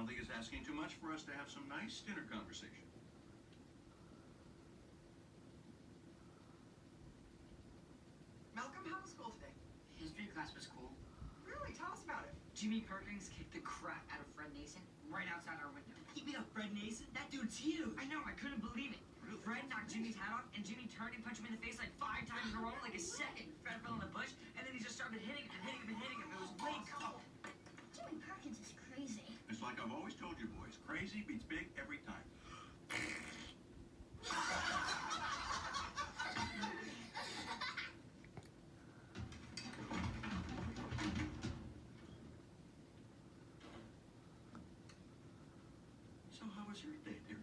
think it's asking too much for us to have some nice dinner conversation. Malcolm, how was school today? History class was cool. Really? Tell us about it. Jimmy Perkins kicked the crap out of Fred Nason right outside our window. He beat up Fred Nason? That dude's huge. I know, I couldn't believe it. Fred knocked Jimmy's hat off, and Jimmy turned and punched him in the face like 5 times in a row, like a second. Fred fell in the bush, and then he just started hitting him and hitting him and hitting him. It was way cool. Jimmy Perkins is crazy. It's like I've always told you boys, crazy beats big every time. So how was your day, dear?